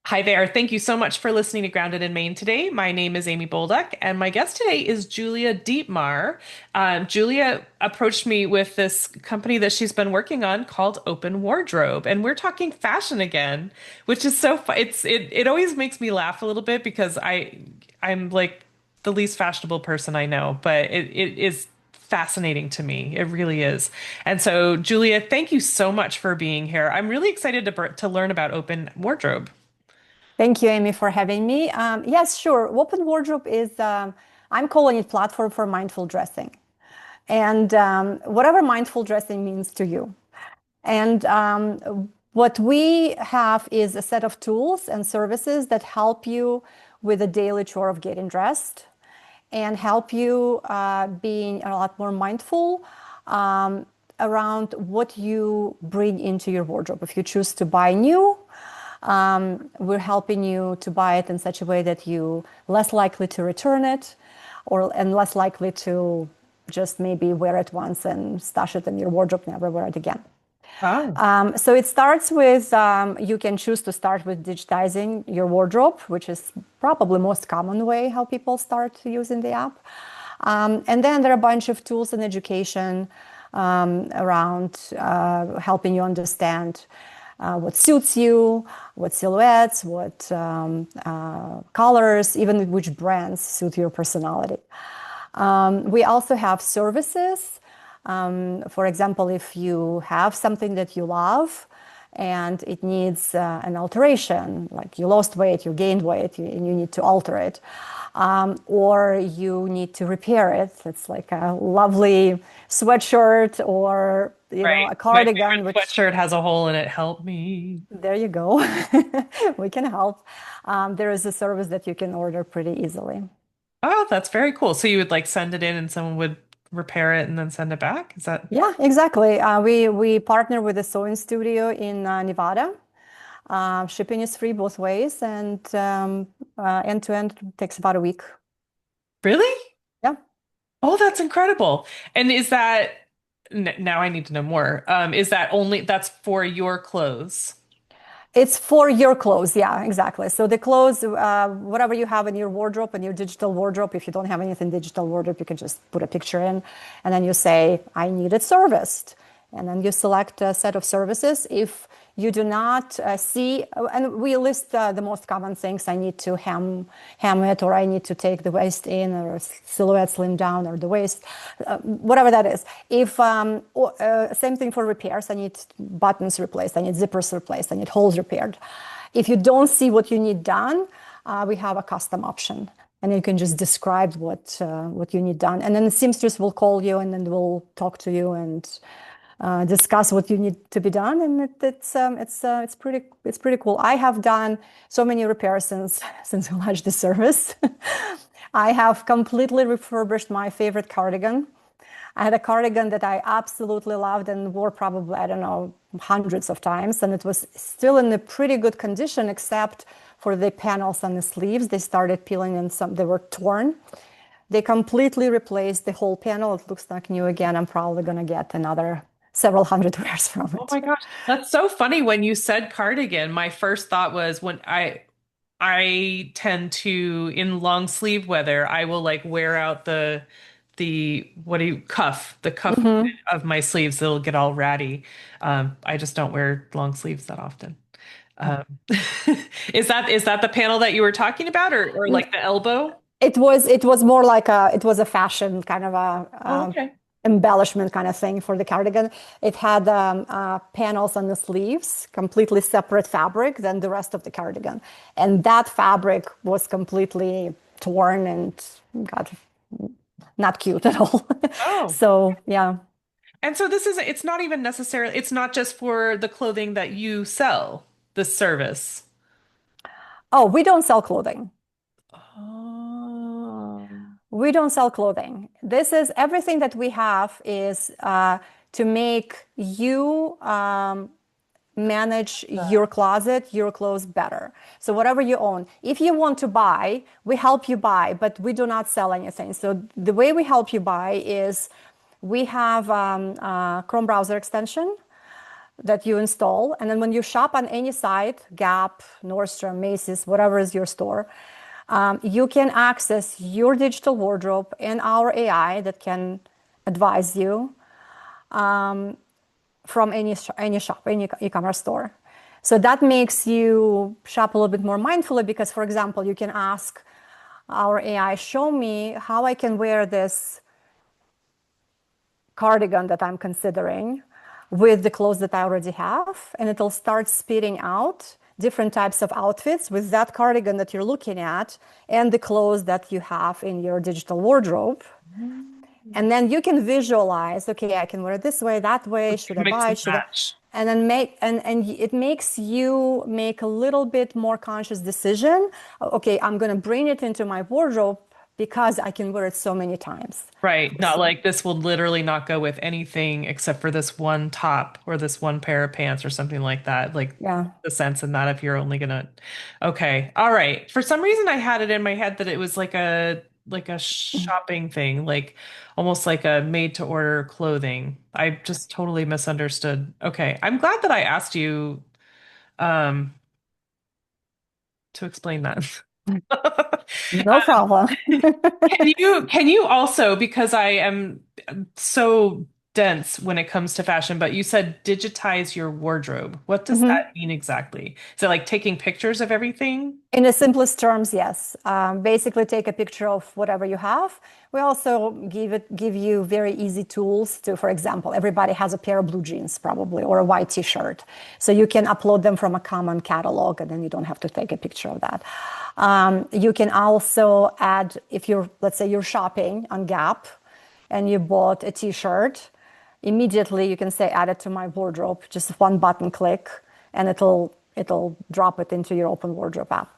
Hi there. Thank you so much for listening to Grounded in Maine today. My name is Amy Bolduc, and my guest today is Julia Dietmar. Julia approached me with this company that she's been working on called Open Wardrobe, and we're talking fashion again, which is so fun. It always makes me laugh a little bit because I'm like the least fashionable person I know, but it is fascinating to me. It really is. And so, Julia, thank you so much for being here. I'm really excited to learn about Open Wardrobe. Thank you, Amy, for having me. Yes, sure. Open Wardrobe is, I'm calling it platform for mindful dressing. And whatever mindful dressing means to you. And what we have is a set of tools and services that help you with the daily chore of getting dressed and help you being a lot more mindful around what you bring into your wardrobe. If you choose to buy new, we're helping you to buy it in such a way that you less likely to return it and less likely to just maybe wear it once and stash it in your wardrobe, never wear it again. Oh. So it starts with, you can choose to start with digitizing your wardrobe, which is probably most common way how people start using the app. And then there are a bunch of tools and education around helping you understand what suits you, what silhouettes, what colors, even which brands suit your personality. We also have services. For example, if you have something that you love and it needs an alteration, like you lost weight, you gained weight, and you need to alter it, or you need to repair it. It's like a lovely sweatshirt or Right. a My cardigan, favorite which sweatshirt has a hole in it. Help me. there you go. We can help. There is a service that you can order pretty easily. Oh, that's very cool. So you would like send it in and someone would repair it and then send it back? Is that Yeah, exactly. We partner with a sewing studio in Nevada. Shipping is free both ways, and end to end takes about a week. really? Yeah. Oh, that's incredible. And is that now I need to know more. Is that only that's for your clothes? It's for your clothes. Yeah, exactly. So the clothes, whatever you have in your wardrobe and your digital wardrobe, if you don't have anything digital wardrobe, you can just put a picture in and then you say, I need it serviced. And then you select a set of services. If you do not see, and we list the most common things. I need to hem it, or I need to take the waist in, or silhouette slim down, or the waist, whatever that is. If same thing for repairs, I need buttons replaced, I need zippers replaced, I need holes repaired. If you don't see what you need done, we have a custom option, and you can just describe what you need done, and then the seamstress will call you, and then we'll talk to you and discuss what you need to be done, and it's pretty cool. I have done so many repairs since we launched the service. I have completely refurbished my favorite cardigan. I had a cardigan that I absolutely loved and wore probably, I don't know, hundreds of times, and it was still in a pretty good condition, except for the panels on the sleeves. They started peeling and they were torn. They completely replaced the whole panel. It looks like new again. I'm probably going to get another several hundred wears from Oh it. my gosh. That's so funny when you said cardigan. My first thought was when I tend to in long sleeve weather, I will like wear out the what do you cuff, the cuff Hmm. of my sleeves. They'll get all ratty. I just don't wear long sleeves that often. Um, is that the panel that you were talking about, or like the elbow? It was more like it was a fashion kind of Oh, okay. embellishment kind of thing for the cardigan. It had panels on the sleeves, completely separate fabric than the rest of the cardigan, and that fabric was completely torn and got not cute at all. Oh. So yeah. And so it's not even necessarily, it's not just for the clothing that you sell, this service. Oh, we don't sell clothing. Oh. We don't sell clothing. This is everything that we have is to make you manage your closet, your clothes better. So whatever you own, if you want to buy, we help you buy, but we do not sell anything. So the way we help you buy is we have a Chrome browser extension that you install. And then when you shop on any site, Gap, Nordstrom, Macy's, whatever is your store, you can access your digital wardrobe and our AI that can advise you from any shop, any e-commerce store. So that makes you shop a little bit more mindfully because, for example, you can ask our AI, show me how I can wear this cardigan that I'm considering with the clothes that I already have, and it'll start spitting out different types of outfits with that cardigan that you're looking at and the clothes that you have in your digital wardrobe. And then you can visualize, okay, I can wear it this way, that way, should I Mix buy and it, should I? match. And then it makes you make a little bit more conscious decision. Okay, I'm going to bring it into my wardrobe because I can wear it so many times. Right. Not like this will literally not go with anything except for this one top or this one pair of pants or something like that. Like Yeah. the sense in that if you're only gonna. Okay. All right. For some reason I had it in my head that it was like a shopping thing, like almost like a made to order clothing. I just totally misunderstood. Okay. I'm glad that I asked you um to explain that. No problem. Can you also, because I am so dense when it comes to fashion, but you said digitize your wardrobe. What does Mhm. that mean exactly? Is it like taking pictures of everything? In the simplest terms, yes. Basically, take a picture of whatever you have. We also give you very easy tools to, for example, everybody has a pair of blue jeans probably or a white t-shirt. So you can upload them from a common catalog and then you don't have to take a picture of that. You can also add, if you're, let's say you're shopping on Gap and you bought a t-shirt, immediately you can say add it to my wardrobe, just one button click, and it'll drop it into your open wardrobe app,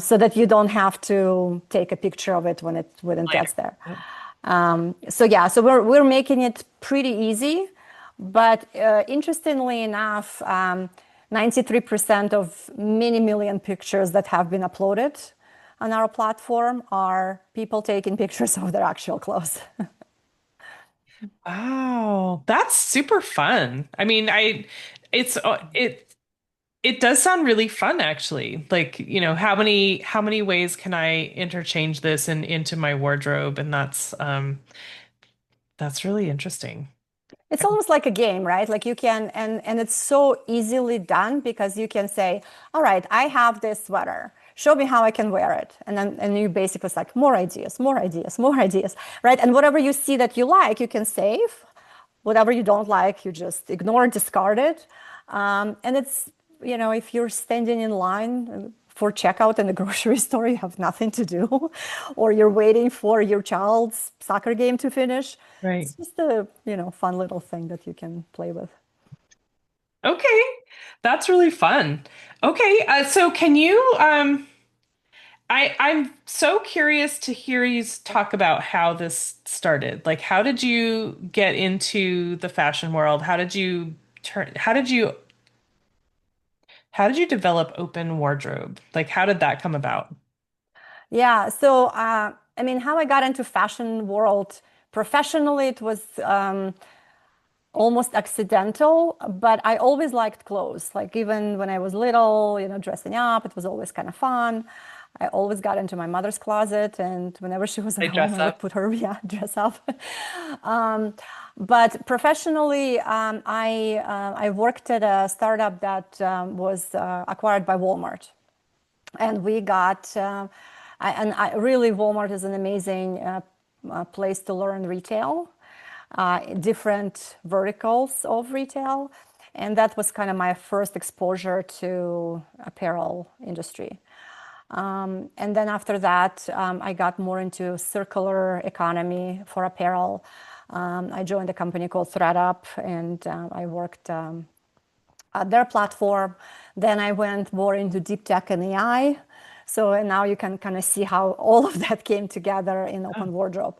so that you don't have to take a picture of it when it Later. gets there. Yep. So yeah, so we're making it pretty easy, but interestingly enough, 93% of many million pictures that have been uploaded on our platform are people taking pictures of their actual clothes. Wow, that's super fun. I mean, it's it does sound really fun actually. Like, how many ways can I interchange this into my wardrobe? And that's really interesting. It's almost like a game, right? Like you can, and it's so easily done because you can say, all right, I have this sweater. Show me how I can wear it. And you basically it's like more ideas, more ideas, more ideas, right? And whatever you see that you like, you can save. Whatever you don't like, you just ignore, discard it. And it's, if you're standing in line for checkout in the grocery store, you have nothing to do, or you're waiting for your child's soccer game to finish. Right. It's just a, fun little thing that you can play with. Okay. That's really fun. Okay, so can you I'm so curious to hear you talk about how this started. Like how did you get into the fashion world? Turn how did you develop open wardrobe? Like how did that come about? Yeah. So, I mean, how I got into fashion world professionally, it was almost accidental, but I always liked clothes. Like even when I was little, dressing up, it was always kind of fun. I always got into my mother's closet, and whenever she was at They home, dress I would up. put her, yeah, dress up. um, but professionally, I worked at a startup that was acquired by Walmart, and we got really Walmart is an amazing place to learn retail, different verticals of retail, and that was kind of my first exposure to apparel industry. And then after that, I got more into circular economy for apparel. I joined a company called ThredUp, and I worked their platform. Then I went more into deep tech and AI. So and now you can kind of see how all of that came together in Oh, Open Wardrobe.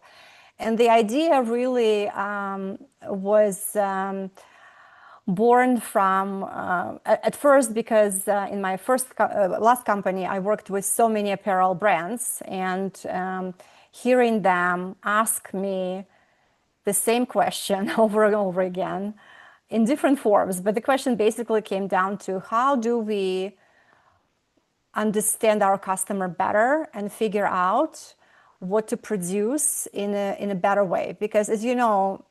And the idea really was born from at first because in my last company I worked with so many apparel brands, and hearing them ask me the same question over and over again in different forms. But the question basically came down to how do we understand our customer better and figure out what to produce in a better way. Because as you know,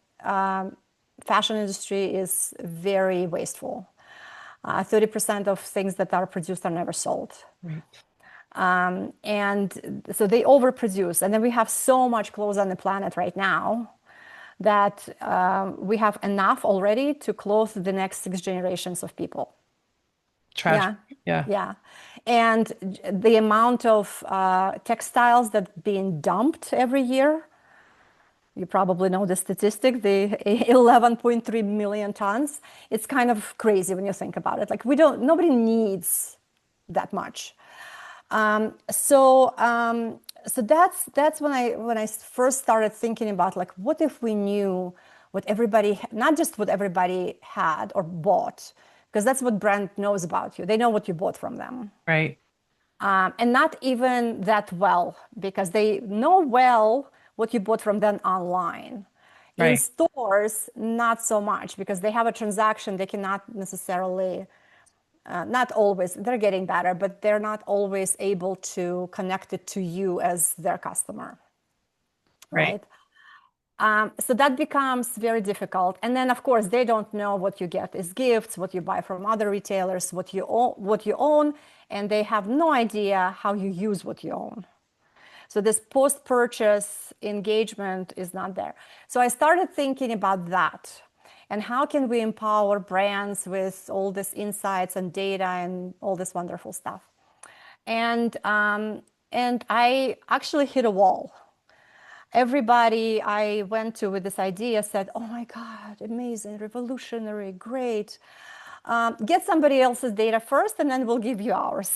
fashion industry is very wasteful. 30% of things that are produced are never sold. Right. And so they overproduce. And then we have so much clothes on the planet right now that we have enough already to clothe the next 6 generations of people. Tragic. Yeah, Yeah. yeah. And the amount of textiles that being dumped every year, you probably know the statistic, the 11.3 million tons. It's kind of crazy when you think about it. Like nobody needs that much. So that's when I first started thinking about like, what if we knew what everybody, not just what everybody had or bought, because that's what brand knows about you. They know what you bought from them. Right. And not even that well, because they know well what you bought from them online. In Right. stores, not so much, because they have a transaction. They cannot necessarily, not always, they're getting better, but they're not always able to connect it to you as their customer, Right. right? So that becomes very difficult. And then, of course, they don't know what you get as gifts, what you buy from other retailers, what you own, and they have no idea how you use what you own. So this post-purchase engagement is not there. So I started thinking about that. And how can we empower brands with all these insights and data and all this wonderful stuff? And I actually hit a wall. Everybody I went to with this idea said, "Oh my God, amazing, revolutionary, great. Get somebody else's data first, and then we'll give you ours."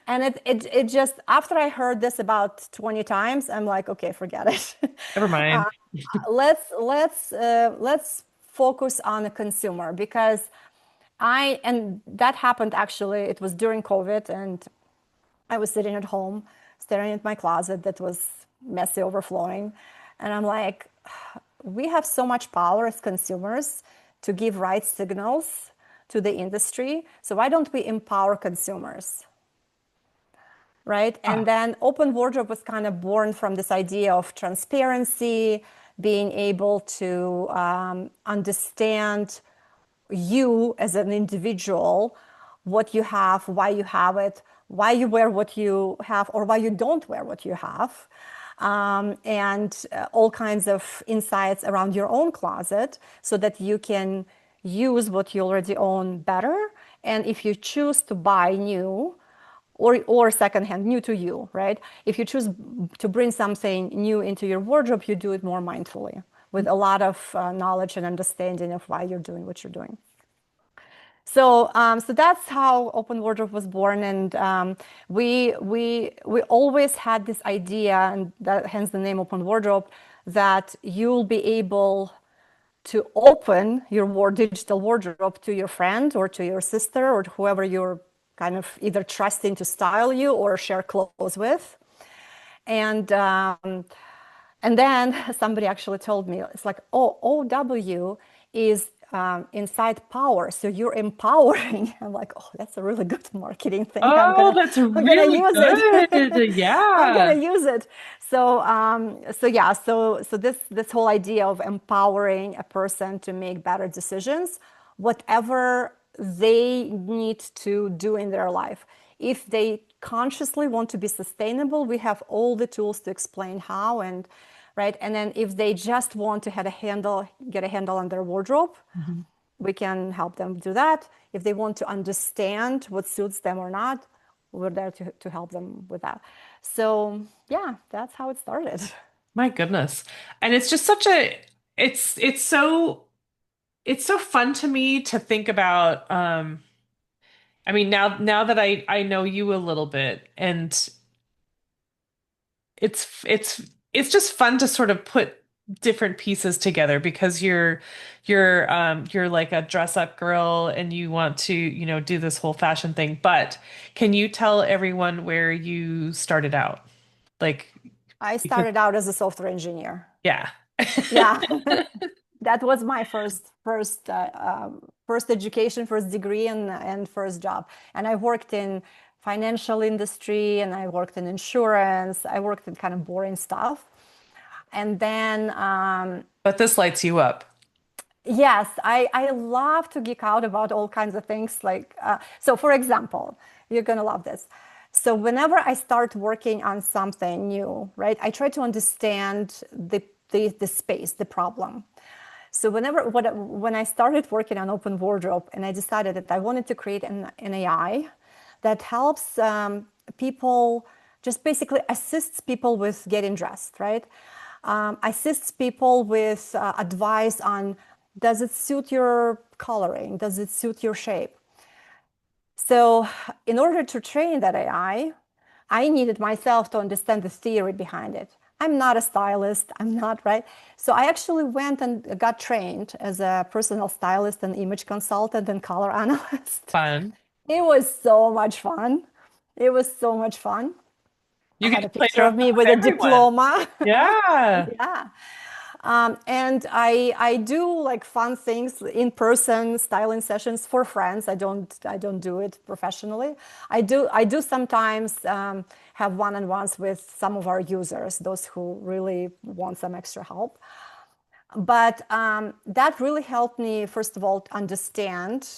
And it just, after I heard this about 20 times, I'm like, okay, forget it. Never uh, mind. let's focus on the consumer, because and that happened actually. It was during COVID, and I was sitting at home staring at my closet that was messy, overflowing. And I'm like, we have so much power as consumers to give right signals to the industry. So why don't we empower consumers? Right? And Ah, then open wardrobe was kind of born from this idea of transparency, being able to understand you as an individual, what you have, why you have it, why you wear what you have, or why you don't wear what you have, and all kinds of insights around your own closet so that you can use what you already own better. And if you choose to buy new, or secondhand, new to you, right? If you choose to bring something new into your wardrobe, you do it more mindfully with a lot of knowledge and understanding of why you're doing what you're doing. So that's how Open Wardrobe was born, and we always had this idea, and that hence the name Open Wardrobe, that you'll be able to open your digital wardrobe to your friend or to your sister or to whoever you're kind of either trusting to style you or share clothes with. And and then somebody actually told me, it's like, oh, OW is inside power. So you're empowering. I'm like, oh, that's a really good marketing thing. I'm oh, gonna, that's I'm gonna really use it. good. I'm Yeah. gonna use it. So this whole idea of empowering a person to make better decisions, whatever they need to do in their life. If they consciously want to be sustainable, we have all the tools to explain how, and right. And then if they just want to get a handle on their wardrobe, Mhm. we can help them do that. If they want to understand what suits them or not, we're there to help them with that. So yeah, that's how it started. My goodness. And it's just it's so fun to me to think about I mean now that I know you a little bit, and it's just fun to sort of put different pieces together because you're like a dress up girl and you want to, do this whole fashion thing. But can you tell everyone where you started out? Like, I because started out as a software engineer. yeah. Yeah. That was my first education, first degree, and first job. And I worked in financial industry, and I worked in insurance. I worked in kind of boring stuff. And then But this lights you up. yes, I love to geek out about all kinds of things. Like so, for example, you're gonna love this. So whenever I start working on something new, right, I try to understand the space, the problem. So when I started working on Open Wardrobe, and I decided that I wanted to create an AI that helps people, just basically assists people with getting dressed, right? Assists people with advice on, does it suit your coloring? Does it suit your shape? So in order to train that I needed myself to understand the theory behind it. I'm not a stylist. I'm not, right? So I actually went and got trained as a personal stylist and image consultant and color analyst. Fun. It was so much fun. It was so much fun. I You get had to a play picture dress of up me with with a everyone. diploma. Yeah. Yeah. And I do like fun things in person styling sessions for friends. I don't do it professionally. I do sometimes have one-on-ones with some of our users, those who really want some extra help. But that really helped me, first of all, understand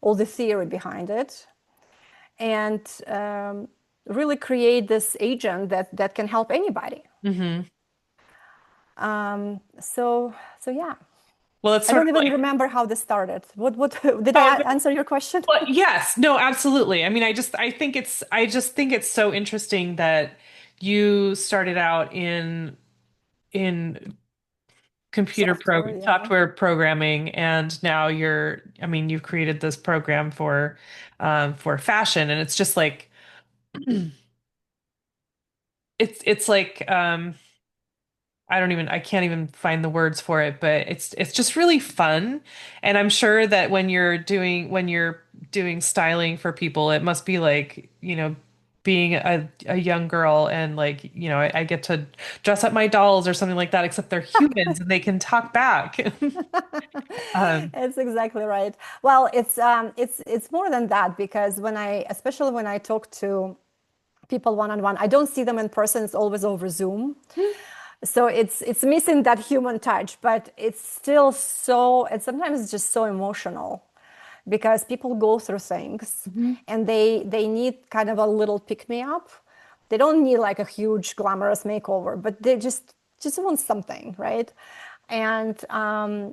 all the theory behind it, and really create this agent that can help anybody. Hmm. So yeah. Well, it's I sort don't of even like, remember how this started. What did I oh, answer your question? well, yes, no, absolutely. I mean, I just think it's so interesting that you started out in Software, yeah. software programming, and now I mean, you've created this program for fashion, and it's just like, it's like, I can't even find the words for it, but it's just really fun. And I'm sure that when you're doing styling for people, it must be like, being a young girl, and like, I get to dress up my dolls or something like that, except they're humans and they can talk back. Um, It's exactly right. Well, it's more than that, because especially when I talk to people one-on-one, I don't see them in person. It's always over Zoom. So it's missing that human touch, but it's still so, and sometimes it's just so emotional, because people go through things, Mhm. and they need kind of a little pick me up. They don't need like a huge glamorous makeover, but they just want something, right? And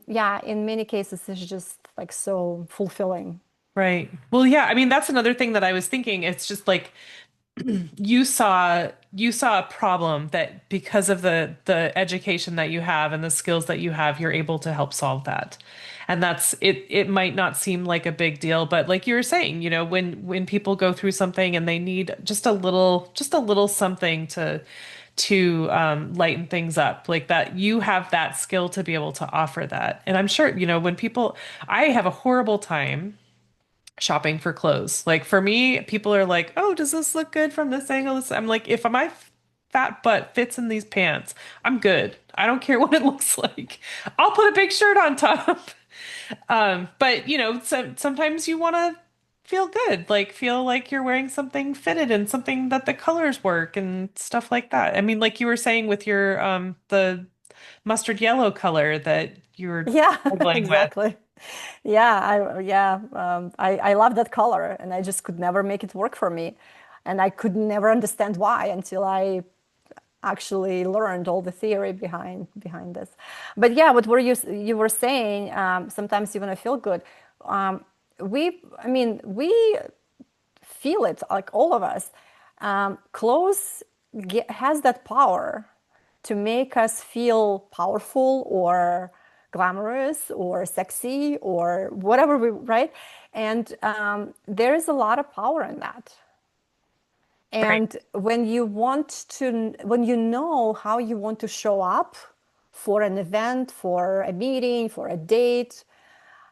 yeah, in many cases, it's just like so fulfilling. Right. Well, yeah, I mean, that's another thing that I was thinking. It's just like, you saw a problem that, because of the education that you have and the skills that you have, you're able to help solve that. And that's it. It might not seem like a big deal, but like you were saying, when people go through something and they need just a little something to lighten things up, like that, you have that skill to be able to offer that. And I'm sure, I have a horrible time shopping for clothes. Like for me, people are like, "Oh, does this look good from this angle?" I'm like, if my fat butt fits in these pants, I'm good. I don't care what it looks like. I'll put a big shirt on top. But sometimes you want to feel good, like feel like you're wearing something fitted and something that the colors work and stuff like that. I mean, like you were saying with your the mustard yellow color that you were Yeah, struggling with. exactly. I love that color, and I just could never make it work for me, and I could never understand why until I actually learned all the theory behind this. But yeah, what were you were saying? Sometimes you want to feel good. I mean, we feel it, like all of us. Clothes has that power to make us feel powerful or glamorous or sexy or whatever right? And there is a lot of power in that. Right. And when you know how you want to show up for an event, for a meeting, for a date,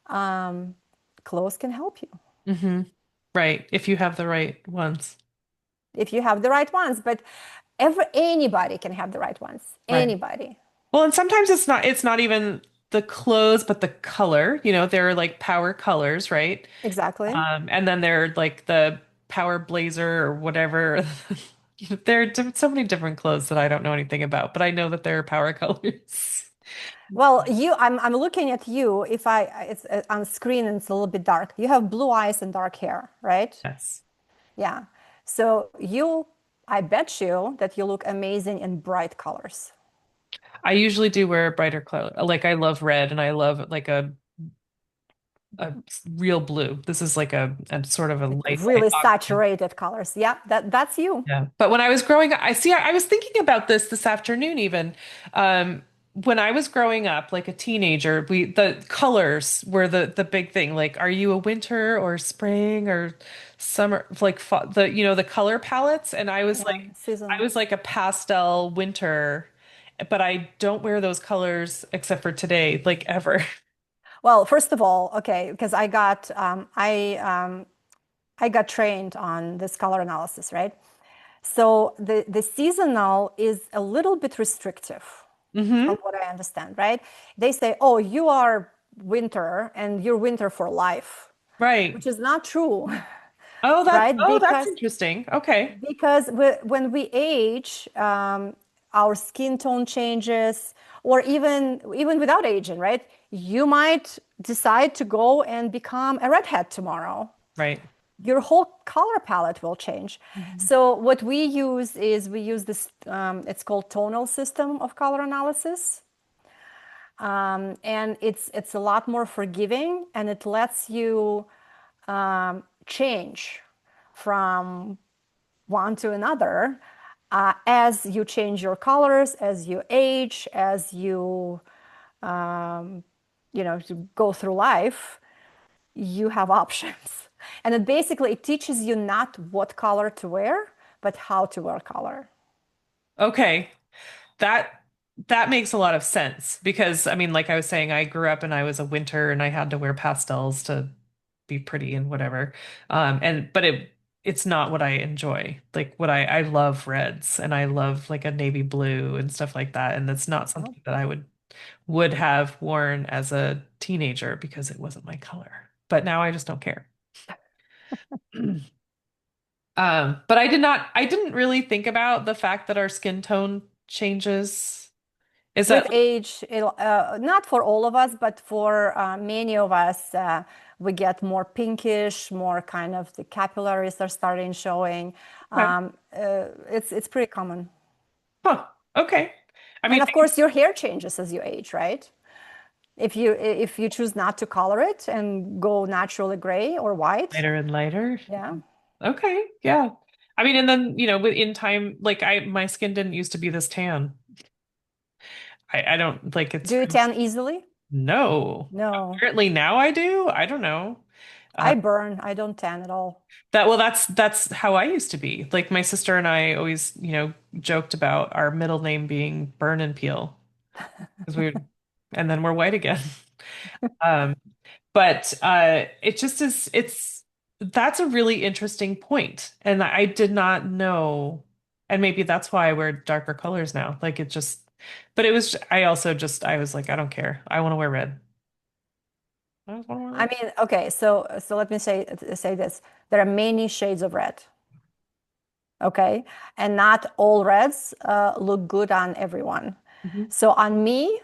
um, clothes can help you Hmm. Right. If you have the right ones. if you have the right ones. But anybody can have the right ones. Right. Anybody. Well, and sometimes it's not even the clothes, but the color, there are like power colors, right? Exactly. And then there are like the power blazer or whatever. There are so many different clothes that I don't know anything about, but I know that there are power colors. Well, I'm looking at you. If I, it's on screen and it's a little bit dark. You have blue eyes and dark hair, right? Yes. Yeah. So I bet you that you look amazing in bright colors. I usually do wear a brighter color. Like I love red and I love like a real blue. This is like a sort of a Like light really aqua. saturated colors. Yeah, that's you. Yeah. But when I was growing up, I was thinking about this afternoon even. When I was growing up, like a teenager, the colors were the big thing. Like, are you a winter or spring or summer? Like the color palettes. And Yeah, I seasonal. was like a pastel winter, but I don't wear those colors except for today, like ever. Well, first of all, okay, because I got trained on this color analysis, right? So the seasonal is a little bit restrictive Hmm. from what I understand, right? They say, oh, you are winter and you're winter for life, Right. which is not true, right? Oh, that's interesting. Okay. Because when we age, our skin tone changes, or even without aging, right? You might decide to go and become a redhead tomorrow. Right. Your whole color palette will change. Mhm. So what we use this. It's called tonal system of color analysis, and it's a lot more forgiving, and it lets you change from one to another as you change your colors, as you age, as you go through life. You have options, and it teaches you not what color to wear, but how to wear color. Okay. That that makes a lot of sense because I mean, like I was saying, I grew up and I was a winter and I had to wear pastels to be pretty and whatever. And but it's not what I enjoy. Like what I love reds and I love like a navy blue and stuff like that. And that's not Oh. something that I would have worn as a teenager because it wasn't my color. But now I just don't care. But I didn't really think about the fact that our skin tone changes. Is With that age, not for all of us, but for many of us, we get more pinkish, more kind of the capillaries are starting showing. okay? It's pretty common. Huh. Okay. I mean, And of course, your hair changes as you age, right? If you choose not to color it and go naturally gray or white, lighter and lighter. yeah. Okay. Yeah. I mean, and then, in time, like my skin didn't used to be this tan. I don't like Do you tan easily? no. No, Apparently now I do. I don't know. Uh, I burn. I don't tan at all. that's how I used to be. Like my sister and I always, joked about our middle name being Burn and Peel because and then we're white again. Um, But it just is, that's a really interesting point. And I did not know. And maybe that's why I wear darker colors now. Like it just, but it was, I also just, I was like, I don't care. I want to wear red. I just want to wear I red. mean, okay, so let me say this. There are many shades of red, okay? And not all reds look good on everyone. Mhm. So on me,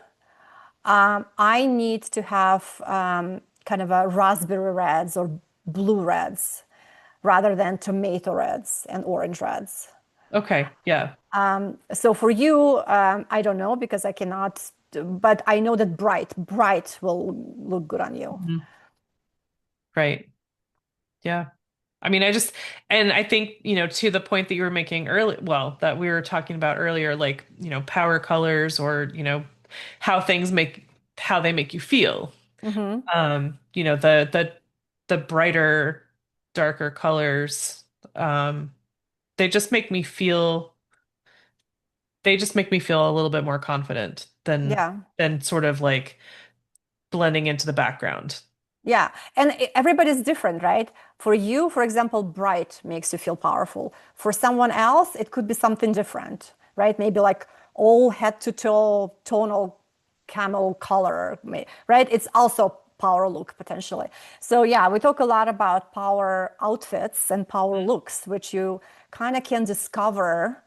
I need to have kind of a raspberry reds or blue reds rather than tomato reds and orange reds. Okay. Yeah. So for you, I don't know because I cannot, but I know that bright will look good on you. Mhm. Right. Yeah. I mean, and I think, to the point that you were making early, well, that we were talking about earlier, like, power colors or, how things how they make you feel. Hmm. The brighter, darker colors, um, they just make me feel they just make me feel a little bit more confident Yeah. than sort of like blending into the background. Yeah, and everybody's different, right? For you, for example, bright makes you feel powerful. For someone else, it could be something different, right? Maybe like all head to toe tonal camel color, right? It's also power look potentially. So yeah, we talk a lot about power outfits and power looks, which you kind of can discover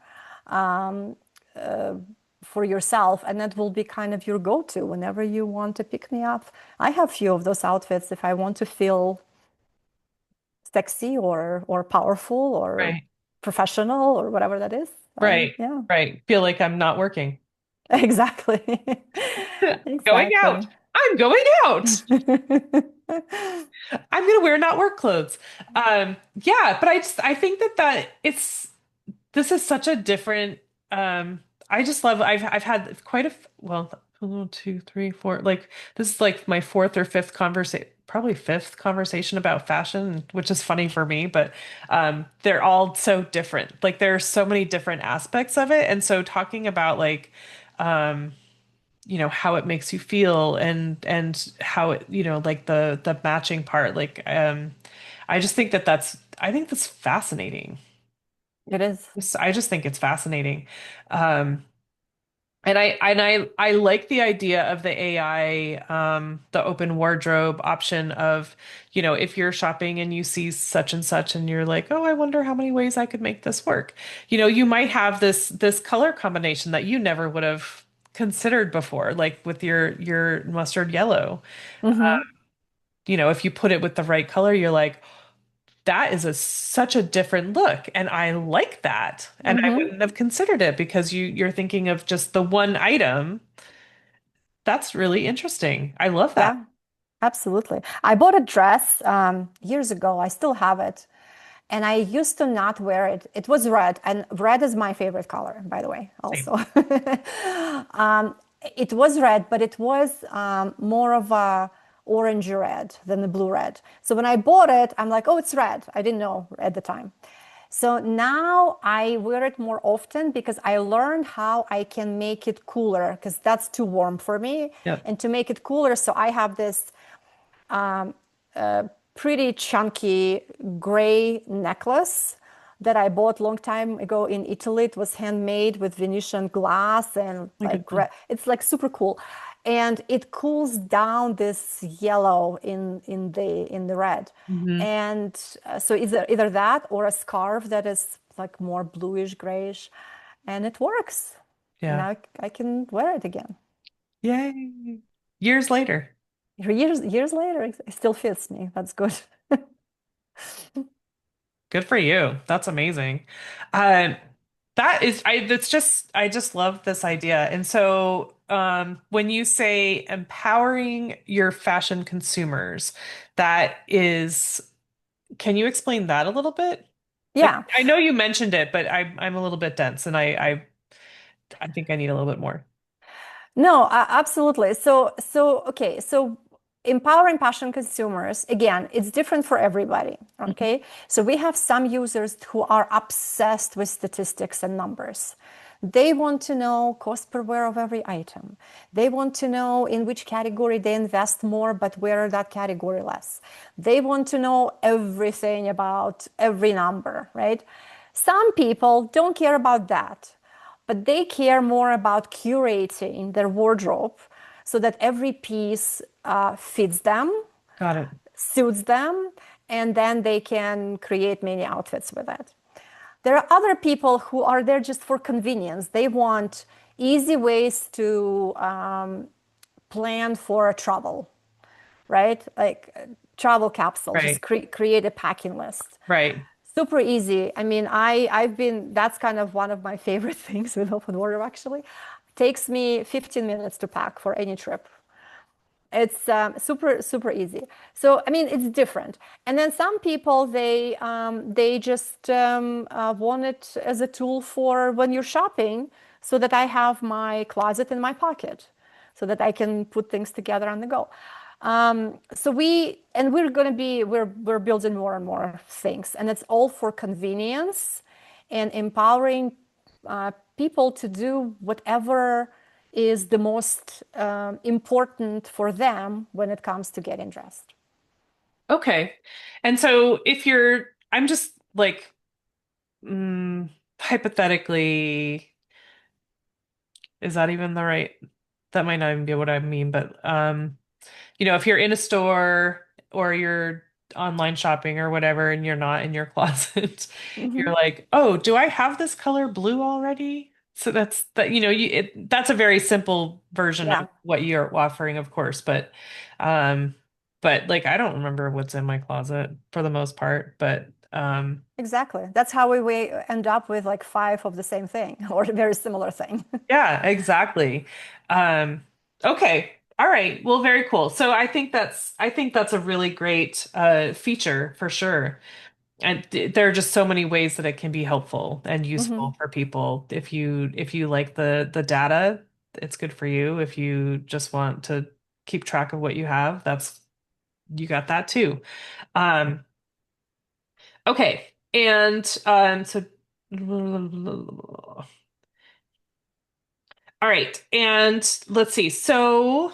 um, uh, for yourself, and that will be kind of your go-to whenever you want to pick me up. I have few of those outfits if I want to feel sexy or powerful or Right. professional or whatever that is. Right. Yeah, Right. Feel like I'm not working. exactly. Going out. Exactly. I'm going out. I'm gonna wear not work clothes. Yeah, but I think that it's this is such a different I just love I've had quite a well 1, 2, 3, 4 like this is like my fourth or fifth conversation, probably fifth conversation about fashion, which is funny for me, but they're all so different. Like there are so many different aspects of it, and so talking about like um how it makes you feel and how it like the matching part like I just think I think that's fascinating. It is. I just think it's fascinating. Um, and I like the idea of the AI, the open wardrobe option of, if you're shopping and you see such and such and you're like, oh, I wonder how many ways I could make this work. You might have this color combination that you never would have considered before, like with your mustard yellow. Hmm. If you put it with the right color, you're like, that is such a different look, and I like that. And I Hmm. wouldn't have considered it because you're thinking of just the one item. That's really interesting. I love that. Yeah, absolutely. I bought a dress years ago. I still have it. And I used to not wear it. It was red, and red is my favorite color, by the way, Same. also. um, it was red, but it was more of a orange red than the blue red. So when I bought it, I'm like, oh, it's red. I didn't know at the time. So now I wear it more often because I learned how I can make it cooler because that's too warm for me. Yep. And to make it cooler, so I have this pretty chunky gray necklace that I bought long time ago in Italy. It was handmade with Venetian glass and My like goodness. it's like super cool. And it cools down this yellow in the red. Hmm. And so either that or a scarf that is like more bluish grayish, and it works. And Yeah. now I can wear it again. Yay. Years later. Years later, it still fits me. That's good. Good for you. That's amazing. Um, I just love this idea. And so, when you say empowering your fashion consumers, that is, can you explain that a little bit? Like, Yeah. I know you mentioned it, but I'm a little bit dense and I think I need a little bit more. No, absolutely. Okay. So empowering passion consumers, again, it's different for everybody. Mhm. Okay. So we have some users who are obsessed with statistics and numbers. They want to know cost per wear of every item. They want to know in which category they invest more, but where that category less. They want to know everything about every number, right? Some people don't care about that, but they care more about curating their wardrobe so that every piece fits them, Got it. suits them, and then they can create many outfits with it. There are other people who are there just for convenience. They want easy ways to plan for a travel, right? Like travel capsule, just Right. create a packing list. Right. Super easy. I mean, I've been, that's kind of one of my favorite things with open wardrobe actually. Takes me 15 minutes to pack for any trip. It's super easy. So I mean, it's different. And then some people they just want it as a tool for when you're shopping, so that I have my closet in my pocket, so that I can put things together on the go. So we're going to be we're building more and more things, and it's all for convenience and empowering people to do whatever is the most important for them when it comes to getting dressed. Okay. And so I'm just like, hypothetically, is that even the right? that might not even be what I mean, but if you're in a store or you're online shopping or whatever and you're not in your closet, you're Hmm. like, "Oh, do I have this color blue already?" So that's that, that's a very simple version of Yeah, what you're offering, of course, um but like I don't remember what's in my closet for the most part, but exactly. That's how we end up with like five of the same thing or a very similar thing. yeah, exactly. Um, okay. All right. Well, very cool. So I think that's a really great feature for sure. And there are just so many ways that it can be helpful and useful Hmm. for people. If you like the data, it's good for you. If you just want to keep track of what you have, that's you got that too. Um, okay. And so all right. And let's see. So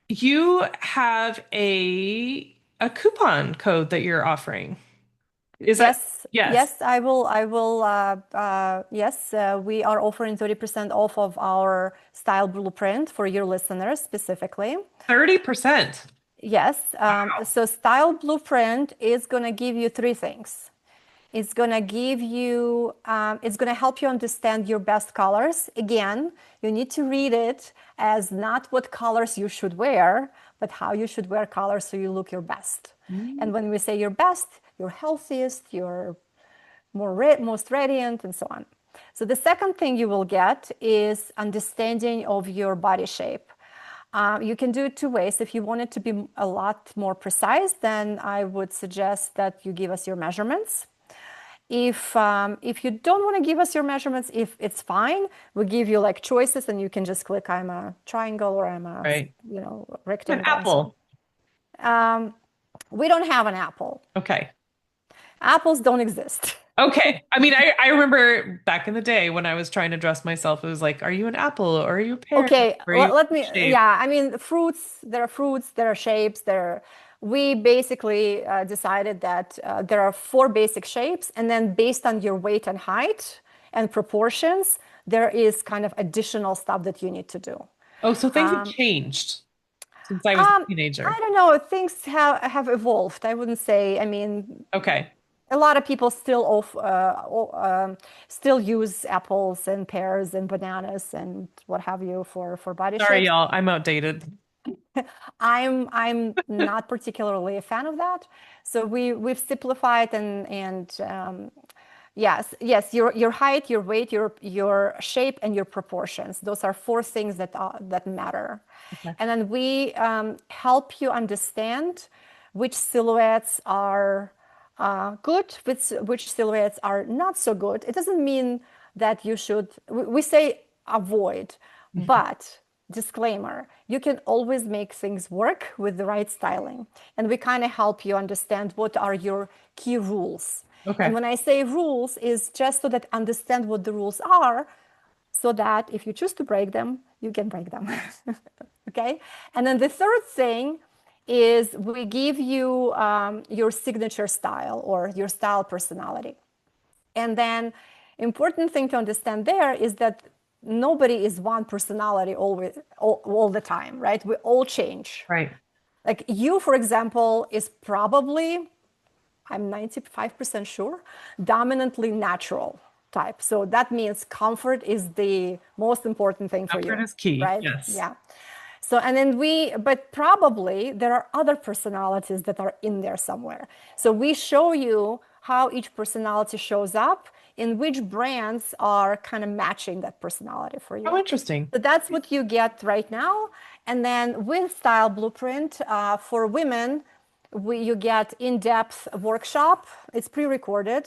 you have a coupon code that you're offering. Is that Yes, yes, yes, I will, yes, we are offering 30% off of our style blueprint for your listeners specifically. 30%? Yes, Wow. so style blueprint is going to give you three things. It's going to give you, it's going to help you understand your best colors. Again, you need to read it as not what colors you should wear, but how you should wear colors so you look your best. Mm, And when we say your best, your healthiest, your most radiant, and so on. So the second thing you will get is understanding of your body shape. You can do it two ways. If you want it to be a lot more precise, then I would suggest that you give us your measurements. If you don't want to give us your measurements, if it's fine, we give you like choices, and you can just click I'm a triangle or I'm a right. An rectangle and so on. apple. We don't have an apple. Okay. Apples don't exist. Okay. I mean, I remember back in the day when I was trying to dress myself, it was like, are you an apple or are you a pear? Okay, Or are you let me, shape? yeah, I mean, fruits, there are shapes, we basically decided that there are four basic shapes, and then based on your weight and height and proportions, there is kind of additional stuff that you need to do. Oh, so things have changed since I was a Um, I teenager. don't know, things have evolved. I wouldn't say, I mean, Okay. a lot of people still use apples and pears and bananas and what have you for body Sorry, shapes. y'all. I'm outdated. I'm not particularly a fan of that. So we've simplified and yes, your height, your weight, your shape, and your proportions. Those are four things that matter. Okay. And then we help you understand which silhouettes are good, which silhouettes are not so good. It doesn't mean that you should. We say avoid, Mhm. but disclaimer, you can always make things work with the right styling. And we kind of help you understand what are your key rules. And Okay. when I say rules, is just so that understand what the rules are, so that if you choose to break them, you can break them. Okay. And then the third thing is we give you your signature style or your style personality. And then important thing to understand there is that nobody is one personality always all the time, right? We all change. Right. Like you, for example, is probably, I'm 95% sure, dominantly natural type. So that means comfort is the most important thing for Comfort you, is key. right? Yes. Yeah. So, and then but probably there are other personalities that are in there somewhere. So we show you how each personality shows up and which brands are kind of matching that personality for Oh, you. interesting. So that's what you get right now. And then with Style Blueprint for women, you get in-depth workshop. It's pre-recorded,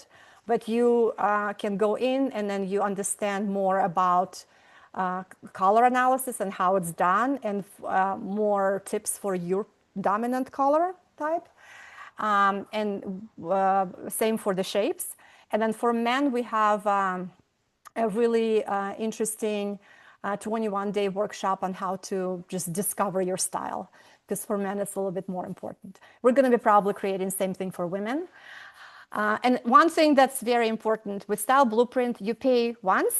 but you can go in and then you understand more about color analysis and how it's done, and more tips for your dominant color type. And same for the shapes. And then for men, we have a really interesting 21-day workshop on how to just discover your style. Because for men, it's a little bit more important. We're going to be probably creating the same thing for women. And one thing that's very important with Style Blueprint, you pay once,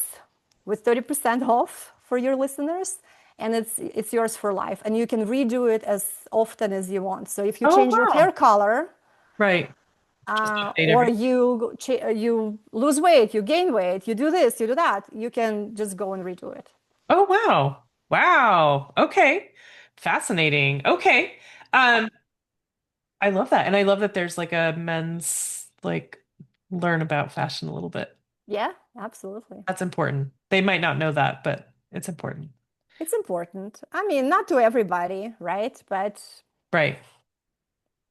with 30% off for your listeners, and it's yours for life. And you can redo it as often as you want. So if you Oh, change your hair wow. color, Right. Just update or everything. you lose weight, you gain weight, you do this, you do that, you can just go and redo it. Oh, wow. Wow. Okay. Fascinating. Okay. Um, I love that. And I love that there's like a men's like learn about fashion a little bit. Yeah, absolutely. That's important. They might not know that, but it's important. It's important. I mean, not to everybody, right? But Right.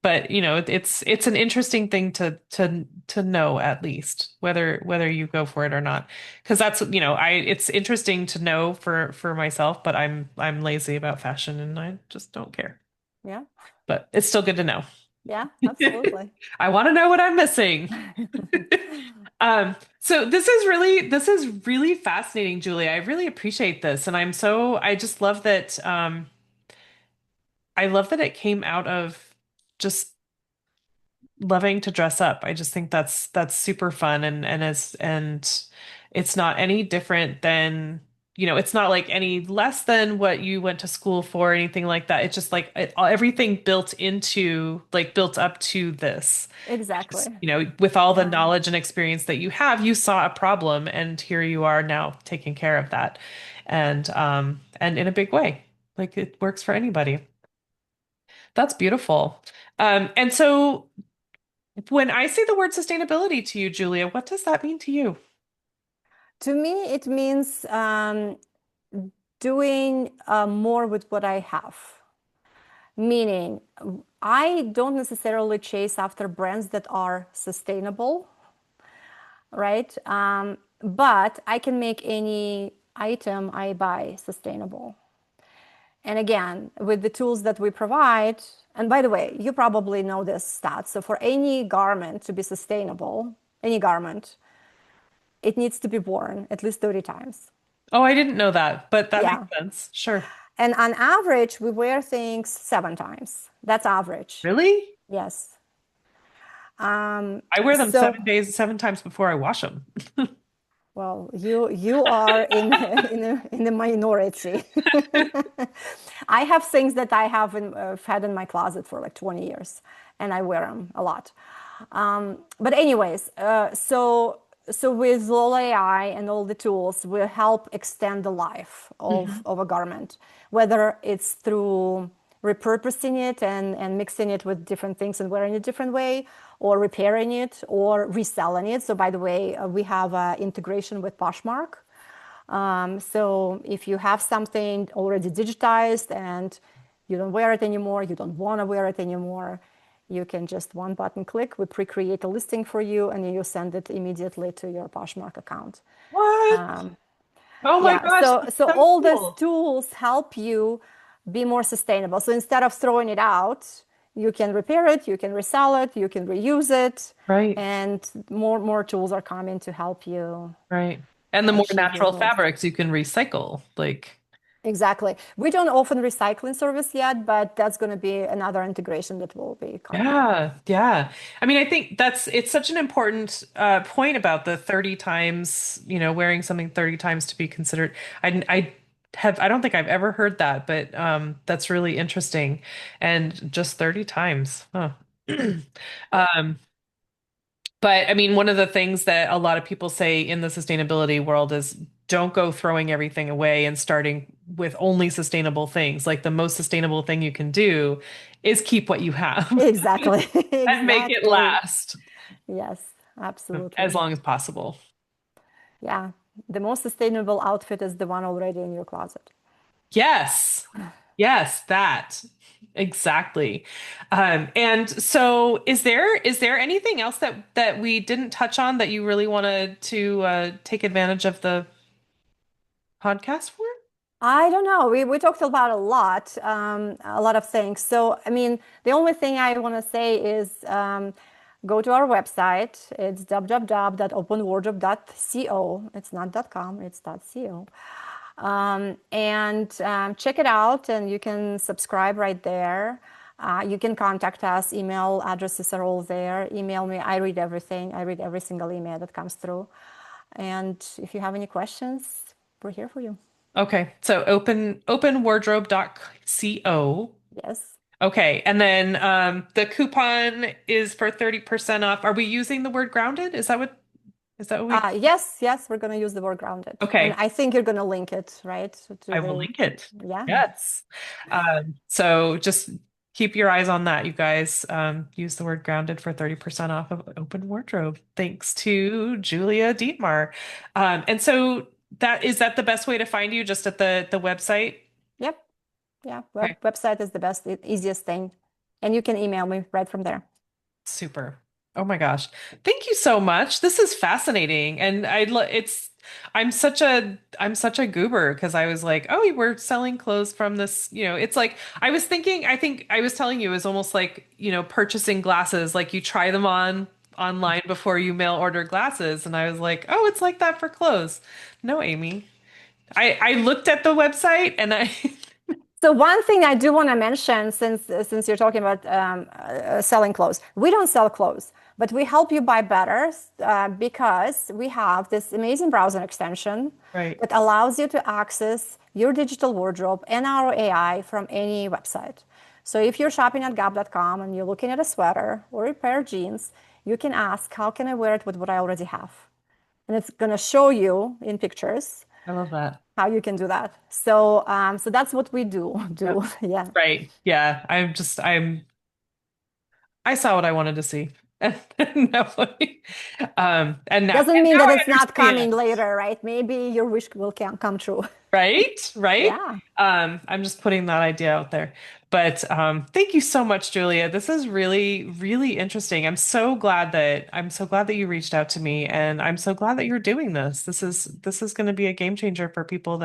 But it's an interesting thing to know at least whether you go for it or not. Because that's, I it's interesting to know for myself, but I'm lazy about fashion and I just don't care. yeah, But it's still good to know. yeah, absolutely. I want to know what I'm missing. So this is really fascinating, Julia. I really appreciate this, and I just love that I love that it came out of just loving to dress up. I just think that's super fun and it's not any different than it's not like any less than what you went to school for or anything like that. It's just like everything built up to this. Exactly. With all the Yeah. knowledge and experience that you have, you saw a problem and here you are now taking care of that. And in a big way. Like it works for anybody. That's beautiful. And so when I say the word sustainability to you, Julia, what does that mean to you? To me, it means doing more with what I have. Meaning, I don't necessarily chase after brands that are sustainable, right? But I can make any item I buy sustainable. And again, with the tools that we provide, and by the way, you probably know this stat. So for any garment to be sustainable, any garment, it needs to be worn at least 30 times. Oh, I didn't know that, but that makes Yeah. sense. Sure. And on average, we wear things 7 times. That's average. Really? Yes. I wear them So, 7 days, 7 times before I wash them. well, you are in in the minority. I have things that I have had in my closet for like 20 years, and I wear them a lot. But anyways, so with Lola AI and all the tools, we help extend the life Mhm. of a garment, whether it's through repurposing it and mixing it with different things and wearing it a different way, or repairing it or reselling it. So by the way, we have integration with Poshmark. So if you have something already digitized and you don't wear it anymore, you don't want to wear it anymore, you can just one button click, we pre-create a listing for you, and you send it immediately to your Poshmark account. What? Oh my Yeah, gosh, so that's so so all these cool. tools help you be more sustainable. So instead of throwing it out, you can repair it, you can resell it, you can reuse it, Right, and more tools are coming to help you right. And the more achieve your natural goals. fabrics you can recycle. Like, Exactly. We don't offer recycling service yet, but that's going to be another integration that will be coming. yeah, yeah. I mean, I think it's such an important point about the 30 times, wearing something 30 times to be considered. I don't think I've ever heard that, but that's really interesting. And just 30 times. Huh. Um, but I mean, one of the things that a lot of people say in the sustainability world is don't go throwing everything away and starting with only sustainable things. Like the most sustainable thing you can do is keep what you have Exactly. and make it Exactly. last Yes, as absolutely. long as possible. Yeah. The most sustainable outfit is the one already in your closet. Yes. Yes, that. Exactly. And so is there anything else that we didn't touch on that you really wanted to take advantage of the podcast for? I don't know. We talked about a lot of things. So, I mean, the only thing I want to say is go to our website. It's www.openwardrobe.co. It's not .com, it's .co. And check it out, and you can subscribe right there. You can contact us. Email addresses are all there. Email me. I read everything. I read every single email that comes through. And if you have any questions, we're here for you. Okay. So openwardrobe.co. Yes. Okay. And then the coupon is for 30% off. Are we using the word grounded? Is that what we Yes, yes, we're going to use the word grounded. And Okay. I think you're going to link it, right? To I will the, link it. yeah. Yes. So just keep your eyes on that, you guys. Use the word grounded for 30% off of Open Wardrobe. Thanks to Julia Dietmar. And so that the best way to find you just at the website? Yep. Yeah. Okay. Website is the best, the easiest thing. And you can email me right from there. Super. Oh my gosh. Thank you so much. This is fascinating. And I'm such a goober because I was like, oh, we're selling clothes from this, it's like I think I was telling you it was almost like, purchasing glasses, like you try them on online before you mail order glasses. And I was like, oh, it's like that for clothes. No, Amy. I looked at the website and I So one thing I do want to mention, since you're talking about selling clothes, we don't sell clothes, but we help you buy better because we have this amazing browser extension right. that allows you to access your digital wardrobe and our AI from any website. So if you're shopping at gap.com and you're looking at a sweater or a pair of jeans, you can ask, how can I wear it with what I already have? And it's going to show you in pictures I love that. how you can do that. So that's what we do. Yep. Yeah. Right. Yeah. I saw what I wanted to see. And now, Doesn't and mean now that I it's not coming understand. later, right? Maybe your wish will come true. Right? Right? Yeah. I'm just putting that idea out there. But thank you so much, Julia. This is really, really interesting. I'm so glad that you reached out to me, and I'm so glad that you're doing this. This is going to be a game changer for people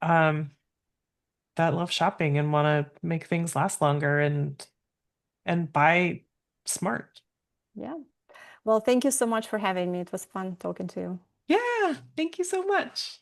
um that love shopping and want to make things last longer and buy smart. Yeah. Well, thank you so much for having me. It was fun talking to you. Yeah, thank you so much.